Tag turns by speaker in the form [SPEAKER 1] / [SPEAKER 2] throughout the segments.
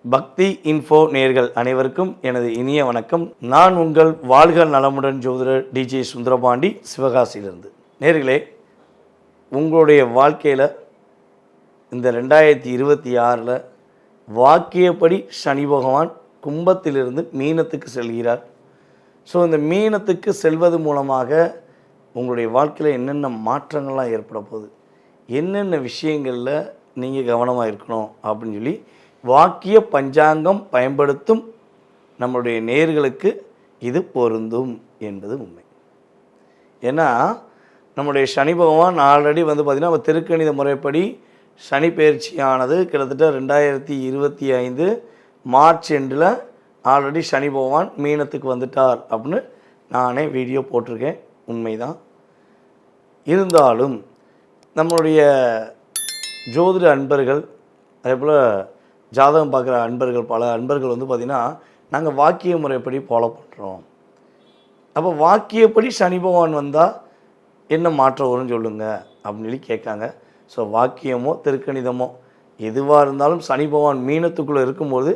[SPEAKER 1] பக்தி இன்ஃபோ நேயர்கள் அனைவருக்கும் எனது இனிய வணக்கம். நான் உங்கள் வாழ்க நலமுடன் ஜோதிடர் டிஜே சுந்தரபாண்டி, சிவகாசியிலிருந்து. நேயர்களே, உங்களுடைய வாழ்க்கையில் இந்த 2026 வாக்கியப்படி சனி பகவான் கும்பத்திலிருந்து மீனத்துக்கு செல்கிறார். ஸோ இந்த மீனத்துக்கு செல்வது மூலமாக உங்களுடைய வாழ்க்கையில் என்னென்ன மாற்றங்கள்லாம் ஏற்பட போகுது, என்னென்ன விஷயங்களில் நீங்கள் கவனமாக இருக்கணும் அப்படின்னு சொல்லி வாக்கிய பஞ்சாங்கம் பயன்படுத்தும் நம்மளுடைய நேயர்களுக்கு இது பொருந்தும் என்பது உண்மை. ஏன்னா நம்முடைய சனி பகவான் ஆல்ரெடி பார்த்திங்கன்னா நம்ம திருக்கணித முறைப்படி சனி பயிற்சியானது கிட்டத்தட்ட 2025 மார்ச் எண்டில் ஆல்ரெடி சனி பகவான் மீனத்துக்கு வந்துட்டார் அப்படின்னு நானே வீடியோ போட்டிருக்கேன். உண்மைதான். இருந்தாலும் நம்மளுடைய ஜோதிட அன்பர்கள், அதே போல் ஜாதகம் பார்க்குற அன்பர்கள், பல அன்பர்கள் பார்த்திங்கன்னா நாங்கள் வாக்கிய முறைப்படி ஃபாலோ பண்ணுறோம். அப்போ வாக்கியப்படி சனி பகவான் வந்தால் என்ன மாற்றம் வரும்னு சொல்லுங்கள் அப்படின்னு சொல்லி கேட்காங்க. ஸோ வாக்கியமோ திருக்கணிதமோ எதுவாக இருந்தாலும் சனி பகவான் மீனத்துக்குள்ளே இருக்கும்போது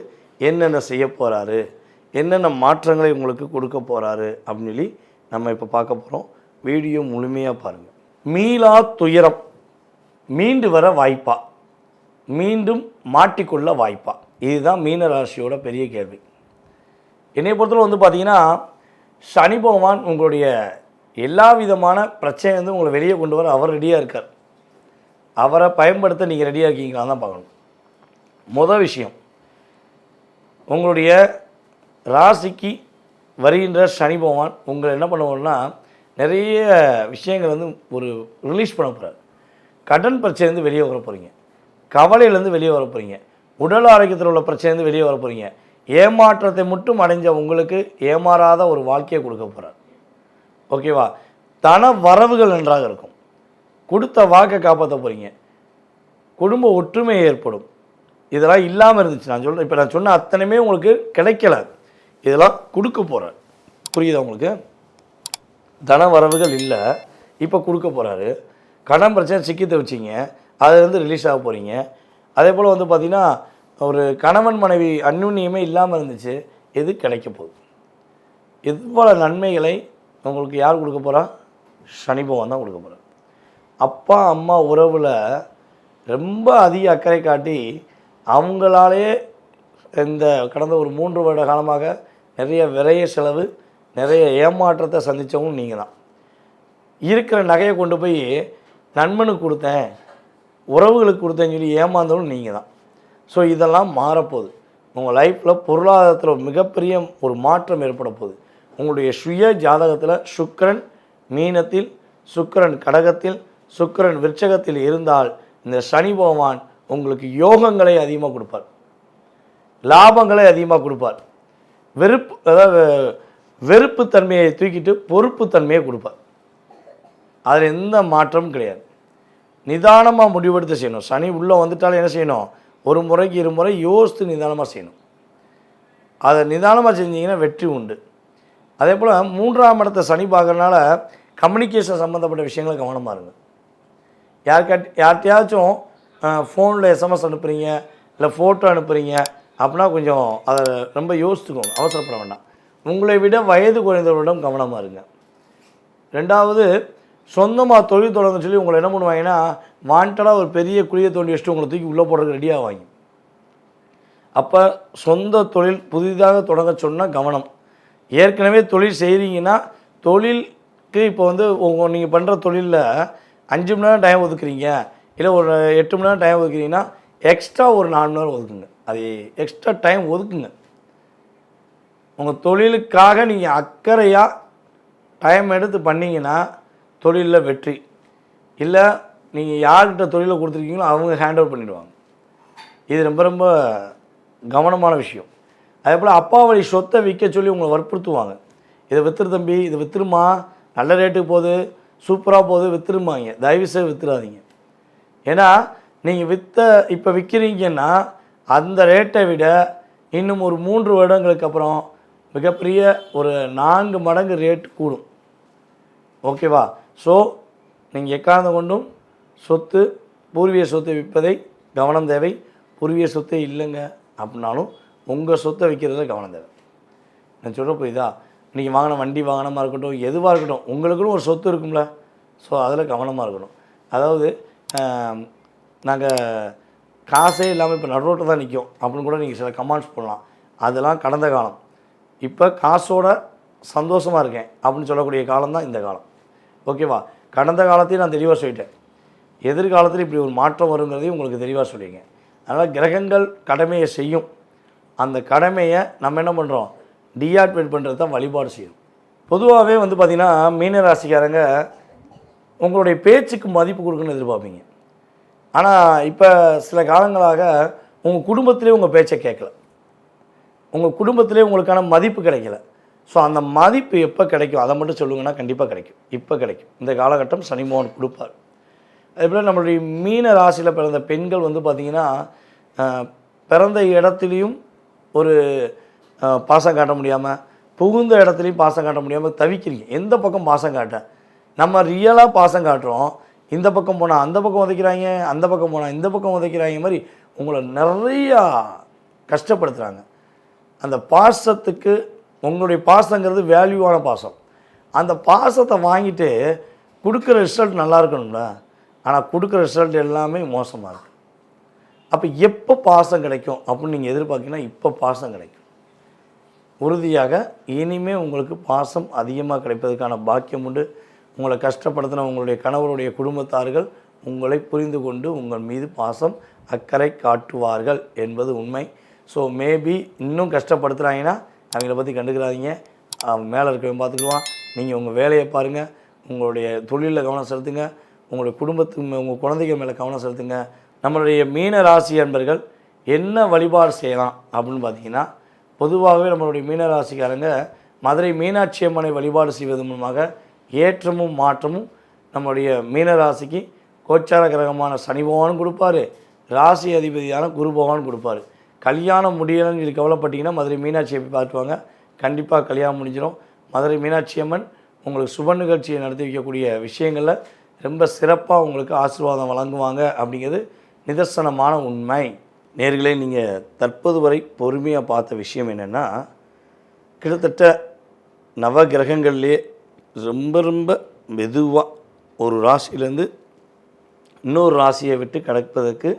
[SPEAKER 1] என்னென்ன செய்ய போகிறாரு, என்னென்ன மாற்றங்களை உங்களுக்கு கொடுக்க போகிறாரு அப்படின்னு சொல்லி நம்ம இப்போ பார்க்க போகிறோம். வீடியோ முழுமையாக பாருங்கள். மீளா துயரம் மீண்டு வர வாய்ப்பா, மீண்டும் மாட்டிக்கொள்ள வாய்ப்பா? இதுதான் மீன ராசியோட பெரிய கேள்வி. என்னை பொறுத்தவரை பார்த்திங்கன்னா சனி பகவான் உங்களுடைய எல்லா விதமான பிரச்சனை உங்களை வெளியே கொண்டு வர அவர் ரெடியாக இருக்கார். அவரை பயன்படுத்த நீங்கள் ரெடியாக இருக்கீங்களான்னு தான் பார்க்கணும். மொதல் விஷயம், உங்களுடைய ராசிக்கு வருகின்ற சனி பகவான் உங்களை என்ன பண்ணுவோம்னா நிறைய விஷயங்கள் ஒரு ரிலீஸ் பண்ண போகிறார். கடன் பிரச்சனைலேருந்து வெளியே வர போகிறீங்க, கவலையிலேருந்து வெளியே வர போகிறீங்க, உடல் ஆரோக்கியத்தில் உள்ள பிரச்சனைலேருந்து வெளியே வர போகிறீங்க. ஏமாற்றத்தை மட்டும் அடைஞ்ச உங்களுக்கு ஏமாறாத ஒரு வாழ்க்கையை கொடுக்க போகிறார். ஓகேவா? தன வரவுகள் நன்றாக இருக்கும். கொடுத்த வாக்கை காப்பாற்ற போகிறீங்க. குடும்ப ஒற்றுமை ஏற்படும். இதெல்லாம் இல்லாமல் இருந்துச்சு. இப்போ நான் சொன்ன அத்தனையுமே உங்களுக்கு கிடைக்கல, இதெல்லாம் கொடுக்க போகிறார். புரியுதா உங்களுக்கு? தன வரவுகள் இல்லை, இப்போ கொடுக்க போகிறாரு. கடன் பிரச்சனை சிக்கி தவிச்சிங்க, அதுலேருந்து ரிலீஸ் ஆக போகிறீங்க. அதே போல் பார்த்திங்கன்னா ஒரு கணவன் மனைவி அந்யுன்யமே இல்லாமல் இருந்துச்சு, எது கிடைக்க போகுது. இது போல் நன்மைகளை உங்களுக்கு யார் கொடுக்க போகிறா? சனி பகவான் தான் கொடுக்க போகிறார். அப்பா அம்மா உறவில் ரொம்ப அதிக அக்கறை காட்டி அவங்களாலே இந்த கடந்த ஒரு 3 வருட காலமாக நிறைய விரைய செலவு, நிறைய ஏமாற்றத்தை சந்தித்தவங்களும் நீங்கள் தான். இருக்கிற நகையை கொண்டு போய் நண்பனுக்கு கொடுத்தேன், உறவுகளுக்கு கொடுத்தேன்னு சொல்லி ஏமாந்தவங்களும் நீங்கள் தான். ஸோ இதெல்லாம் மாறப்போகுது. உங்கள் லைஃப்பில் பொருளாதாரத்தில் மிகப்பெரிய ஒரு மாற்றம் ஏற்பட போகுது. உங்களுடைய சுய ஜாதகத்தில் சுக்கிரன் மீனத்தில், சுக்கிரன் கடகத்தில், சுக்கிரன் விருச்சகத்தில் இருந்தால் இந்த சனி பகவான் உங்களுக்கு யோகங்களை அதிகமாக கொடுப்பார், லாபங்களை அதிகமாக கொடுப்பார். வெறுப்பு தன்மையை தூக்கிட்டு பொறுப்பு தன்மையை கொடுப்பார். அதில் எந்த மாற்றமும் கிடையாது. நிதானமாக முடிவெடுத்து செய்யணும். சனி உள்ளே வந்துட்டாலும் என்ன செய்யணும்? ஒரு முறைக்கு 2 முறை யோசித்து நிதானமாக செய்யணும். அதை நிதானமாக செஞ்சீங்கன்னா வெற்றி உண்டு. அதே போல் 3ஆம் இடத்தை சனி பார்க்கறதுனால கம்யூனிகேஷன் சம்மந்தப்பட்ட விஷயங்களை கவனமாக இருங்க. யார்கிட்டையாச்சும் ஃபோனில் எஸ்எம்எஸ் அனுப்புகிறீங்க, இல்லை ஃபோட்டோ அனுப்புகிறீங்க அப்படின்னா கொஞ்சம் அதை ரொம்ப யோசித்துக்கோங்க, அவசரப்பட வேண்டாம். உங்களை விட வயது குறைந்தவர்களிடம் கவனமாக இருங்க. 2வது, சொந்தமாக தொழில் தொடங்கன்னு சொல்லி உங்களை என்ன பண்ணுவாங்கன்னா வாண்டடாக ஒரு பெரிய குழியை தோண்டி வச்சுட்டு உங்களை தூக்கி உள்ளே போடுறதுக்கு ரெடியாவாங்க. அப்போ சொந்த தொழில் புதிதாக தொடங்க சொன்னால் கவனம். ஏற்கனவே தொழில் செய்கிறீங்கன்னா தொழிலுக்கு இப்போ நீங்கள் பண்ணுற தொழிலில் 5 மணி நேரம் டைம் ஒதுக்குறீங்க, இல்லை ஒரு 8 மணி நேரம் டைம் ஒதுக்குறீங்கன்னா எக்ஸ்ட்ரா ஒரு 4 மணி நேரம் ஒதுக்குங்க. அது எக்ஸ்ட்ரா டைம் ஒதுக்குங்க. உங்கள் தொழிலுக்காக நீங்கள் அக்கறையாக டைம் எடுத்து பண்ணிங்கன்னா தொழிலில் வெற்றி. இல்லை நீங்கள் யார்கிட்ட தொழிலை கொடுத்துருக்கீங்களோ அவங்க ஹேண்ட்ஓவர் பண்ணிவிடுவாங்க. இது ரொம்ப ரொம்ப கவனமான விஷயம். அதே போல் அப்பா வழி சொத்தை விற்க சொல்லி உங்களை வற்புறுத்துவாங்க. இதை விற்றுரு தம்பி, இதை விற்றுருமா, நல்ல ரேட்டுக்கு போகுது, சூப்பராக போகுது, விற்றுருமாங்க. தயவுசெய்து விற்றுறாதீங்க. ஏன்னா நீங்கள் இப்போ விற்கிறீங்கன்னா அந்த ரேட்டை விட இன்னும் ஒரு 3 வருடங்களுக்கு அப்புறம் மிகப்பெரிய ஒரு 4 மடங்கு ரேட் கூடும். ஓகேவா? ஸோ நீங்கள் எக்காரணம் கொண்டும் சொத்து பூர்வீக சொத்தை விற்பதை கவனம் தேவை. பூர்வீக சொத்தே இல்லைங்க அப்படின்னாலும் உங்கள் சொத்தை விற்கிறதுல கவனம் தேவை. நான் சொல்கிற புரியுதா? இன்றைக்கி வாங்கின வண்டி வாகனமாக இருக்கட்டும், எதுவாக இருக்கட்டும், உங்களுக்குன்னு ஒரு சொத்து இருக்கும்ல, ஸோ அதில் கவனமாக இருக்கணும். அதாவது நாங்கள் காசே இல்லாமல் இப்போ நடுரோட்டில் தான் நிற்கும் அப்படின்னு கூட நீங்கள் சில கமெண்ட்ஸ் போடலாம். அதெல்லாம் கடந்த காலம். இப்போ காசோட சந்தோஷமாக இருக்கேன் அப்படின்னு சொல்லக்கூடிய காலம் தான் இந்த காலம். ஓகேவா? கடந்த காலத்தையும் நான் தெளிவாக சொல்லிட்டேன். எதிர்காலத்தில் இப்படி ஒரு மாற்றம் வருங்கிறதையும் உங்களுக்கு தெளிவாக சொல்லியிருக்கேன். அதனால் கிரகங்கள் கடமையை செய்யும். அந்த கடமையை நம்ம என்ன பண்ணுறோம்? டீஆக்டிவேட் பண்ணுறது தான் வழிபாடு செய்யணும். பொதுவாகவே வந்து பார்த்திங்கன்னா மீனராசிக்காரங்க உங்களுடைய பேச்சுக்கு மதிப்பு கொடுக்கணும்னு எதிர்பார்ப்பீங்க. ஆனால் இப்போ சில காலங்களாக உங்கள் குடும்பத்திலே உங்கள் பேச்சை கேட்கல, உங்கள் குடும்பத்திலே உங்களுக்கான மதிப்பு கிடைக்கல. ஸோ அந்த மதிப்பு எப்போ கிடைக்கும் அதை மட்டும் சொல்லுங்கன்னா கண்டிப்பாக கிடைக்கும். இப்போ கிடைக்கும். இந்த காலகட்டம் சனி மோகன் கொடுப்பார். அதேபோல் நம்மளுடைய மீன ராசியில் பிறந்த பெண்கள் வந்து பார்த்திங்கன்னா பிறந்த இடத்துலையும் ஒரு பாசம் காட்ட முடியாமல், புகுந்த இடத்துலையும் பாசம் காட்ட முடியாமல் தவிக்கிறீங்க. எந்த பக்கம் பாசம் காட்ட? நம்ம ரியலாக பாசம் காட்டுறோம். இந்த பக்கம் போனால் அந்த பக்கம் உதைக்கிறாங்க, அந்த பக்கம் போனால் இந்த பக்கம் உதைக்கிறாங்க மாதிரி உங்களை நிறையா கஷ்டப்படுத்துகிறாங்க. அந்த பாசத்துக்கு உங்களுடைய பாசங்கிறது வேல்யூவான பாசம். அந்த பாசத்தை வாங்கிட்டு கொடுக்குற ரிசல்ட் நல்லா இருக்கணும்ல, ஆனால் கொடுக்குற ரிசல்ட் எல்லாமே மோசமாக இருக்குது. அப்போ எப்போ பாசம் கிடைக்கும் அப்படின்னு நீங்கள் எதிர்பார்த்தீங்கன்னா இப்போ பாசம் கிடைக்கும். உறுதியாக இனிமேல் உங்களுக்கு பாசம் அதிகமாக கிடைப்பதற்கான பாக்கியம் உண்டு. உங்களை கஷ்டப்படுத்தின உங்களுடைய கணவருடைய குடும்பத்தார்கள் உங்களை புரிந்து கொண்டு உங்கள் மீது பாசம் அக்கறை காட்டுவார்கள் என்பது உண்மை. ஸோ மேபி இன்னும் கஷ்டப்படுத்துகிறாங்கன்னா அவங்கள பற்றி கண்டுக்கிறாதீங்க. மேலே இருக்கவங்க பார்த்துக்குவான். நீங்கள் உங்கள் வேலையை பாருங்கள், உங்களுடைய தொழிலில் கவனம் செலுத்துங்க, உங்களுடைய குடும்பத்துக்கு உங்கள் குழந்தைகள் மேலே கவனம் செலுத்துங்க. நம்மளுடைய மீன ராசி அன்பர்கள் என்ன வழிபாடு செய்யலாம் அப்படின்னு பார்த்தீங்கன்னா, பொதுவாகவே நம்மளுடைய மீனராசிக்காரங்க மதுரை மீனாட்சி அம்மனை வழிபாடு செய்வது மூலமாக ஏற்றமும் மாற்றமும் நம்மளுடைய மீனராசிக்கு கோச்சார கிரகமான சனி பகவான் கொடுப்பாரு, ராசி அதிபதியான குரு பகவான் கொடுப்பாரு. கல்யாணம் முடியலன்னு சொல்லி கவலைப்பட்டீங்கன்னா மதுரை மீனாட்சியை போய் பார்த்துவாங்க, கண்டிப்பாக கல்யாணம் முடிஞ்சிடும். மதுரை மீனாட்சி அம்மன் உங்களுக்கு சுப நிகழ்ச்சியை நடத்தி வைக்கக்கூடிய விஷயங்களில் ரொம்ப சிறப்பாக உங்களுக்கு ஆசீர்வாதம் வழங்குவாங்க அப்படிங்கிறது நிதர்சனமான உண்மை. நேர்களே, நீங்கள் தற்போது வரை பொறுமையாக பார்த்த விஷயம் என்னென்னா, கிட்டத்தட்ட நவ கிரகங்கள்லேயே ரொம்ப ரொம்ப மெதுவாக ஒரு ராசியிலேருந்து இன்னொரு ராசியை விட்டு கடப்பதற்கு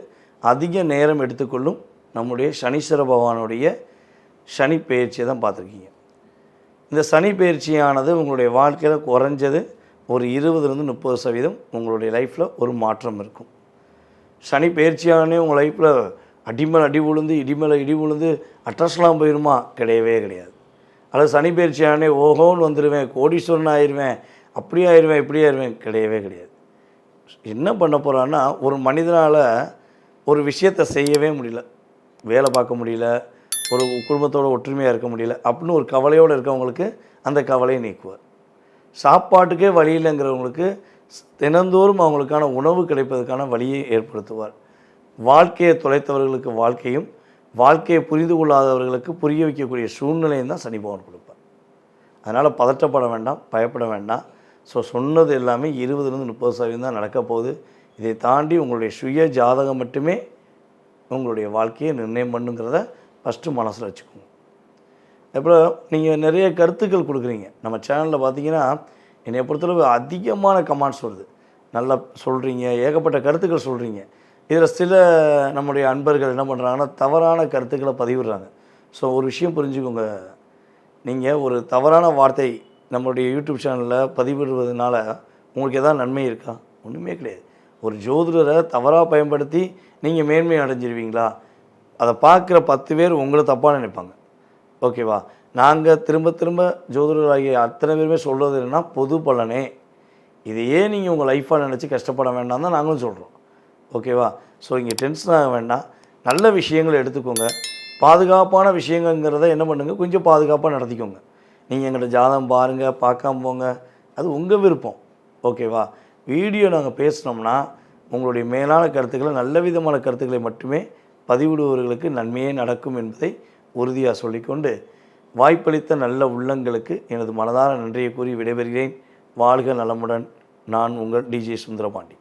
[SPEAKER 1] அதிக நேரம் எடுத்துக்கொள்ளும் நம்முடைய சனீஸ்வர பகவானுடைய சனி பயிற்சியை தான் பார்த்துருக்கீங்க. இந்த சனி பயிற்சியானது உங்களுடைய வாழ்க்கையில் குறைஞ்சது ஒரு 20-30% உங்களுடைய லைஃப்பில் ஒரு மாற்றம் இருக்கும். சனி பயிற்சியானே உங்கள் லைஃப்பில் அடிமேல் அடி விழுந்து இடிமேல் இடி விழுந்து அட்ரஸ்லாம் போயிடுமா? கிடையவே கிடையாது. அல்லது சனி பயிற்சியானே ஓஹோன்னு வந்துடுவேன், கோடீஸ்வரன் ஆயிடுவேன், அப்படி ஆயிடுவேன், இப்படி ஆயிடுவேன், கிடையவே கிடையாது. என்ன பண்ண போகிறான்னா, ஒரு மனிதனால் ஒரு விஷயத்தை செய்யவே முடியல, வேலை பார்க்க முடியல, ஒரு குடும்பத்தோடு ஒற்றுமையாக இருக்க முடியல அப்படின்னு ஒரு கவலையோடு இருக்கவங்களுக்கு அந்த கவலையை நீக்குவார். சாப்பாட்டுக்கே வழி இல்லைங்கிறவங்களுக்கு தினந்தோறும் அவங்களுக்கான உணவு கிடைப்பதற்கான வழியை ஏற்படுத்துவார். வாழ்க்கையை தொலைத்தவர்களுக்கு வாழ்க்கையும், வாழ்க்கையை புரிந்து கொள்ளாதவர்களுக்கு புரிய வைக்கக்கூடிய சூழ்நிலையும் தான் சனி பகவான் கொடுப்பார். அதனால் பதற்றப்பட வேண்டாம், பயப்பட வேண்டாம். ஸோ சொன்னது எல்லாமே 20-30% தான் நடக்க போகுது. இதை தாண்டி உங்களுடைய சுய ஜாதகம் மட்டுமே உங்களுடைய வாழ்க்கையை நிர்ணயம் பண்ணுங்கிறத ஃபஸ்ட்டு மனசில் வச்சுக்கோங்க. அப்புறம் நீங்கள் நிறைய கருத்துக்கள் கொடுக்குறீங்க நம்ம சேனலில். பார்த்தீங்கன்னா என்னை பொறுத்தளவு அதிகமான கமெண்ட்ஸ் வருது. நல்லா சொல்கிறீங்க, ஏகப்பட்ட கருத்துக்கள் சொல்கிறீங்க. இதில் சில நம்முடைய அன்பர்கள் என்ன பண்ணுறாங்கன்னா தவறான கருத்துக்களை பதிவிடுறாங்க. ஸோ ஒரு விஷயம் புரிஞ்சுக்கோங்க, நீங்கள் ஒரு தவறான வார்த்தை நம்மளுடைய யூடியூப் சேனலில் பதிவிடுவதனால உங்களுக்கு எதாவது நன்மை இருக்கா? ஒன்றுமே கிடையாது. ஒரு ஜோதிடரை தவறாக பயன்படுத்தி நீங்கள் மேன்மை அடைஞ்சிருவீங்களா? அதை பார்க்குற 10 பேர் உங்களை தப்பாக நினைப்பாங்க. ஓகேவா? நாங்கள் திரும்ப திரும்ப ஜோதிடராகிய அத்தனை பேருமே சொல்கிறது என்னென்னா பொது பலனே. இதையே நீங்கள் உங்கள் லைஃப்பாக நினச்சி கஷ்டப்பட வேண்டாம் தான் நாங்களும் சொல்கிறோம். ஓகேவா? ஸோ இங்கே டென்ஷன் ஆக வேண்டாம், நல்ல விஷயங்களை எடுத்துக்கோங்க. பாதுகாப்பான விஷயங்கிறத என்ன பண்ணுங்கள், கொஞ்சம் பாதுகாப்பாக நடத்திக்கோங்க. நீங்கள் எங்கள்கிட்ட ஜாதகம் பாருங்கள், பார்க்காம போங்க, அது உங்கள் விருப்பம். ஓகேவா? வீடியோ நாங்கள் பேசினோம்னா உங்களுடைய மேலான கருத்துக்களை, நல்ல விதமான கருத்துக்களை மட்டுமே பதிவிடுபவர்களுக்கு நன்மையே நடக்கும் என்பதை உறுதியாக சொல்லிக்கொண்டு, வாய்ப்பளித்த நல்ல உள்ளங்களுக்கு எனது மனதார நன்றியை கூறி விடைபெறுகிறேன். வாழ்க நலமுடன். நான் உங்கள் டிஜே சுந்தரபாண்டி.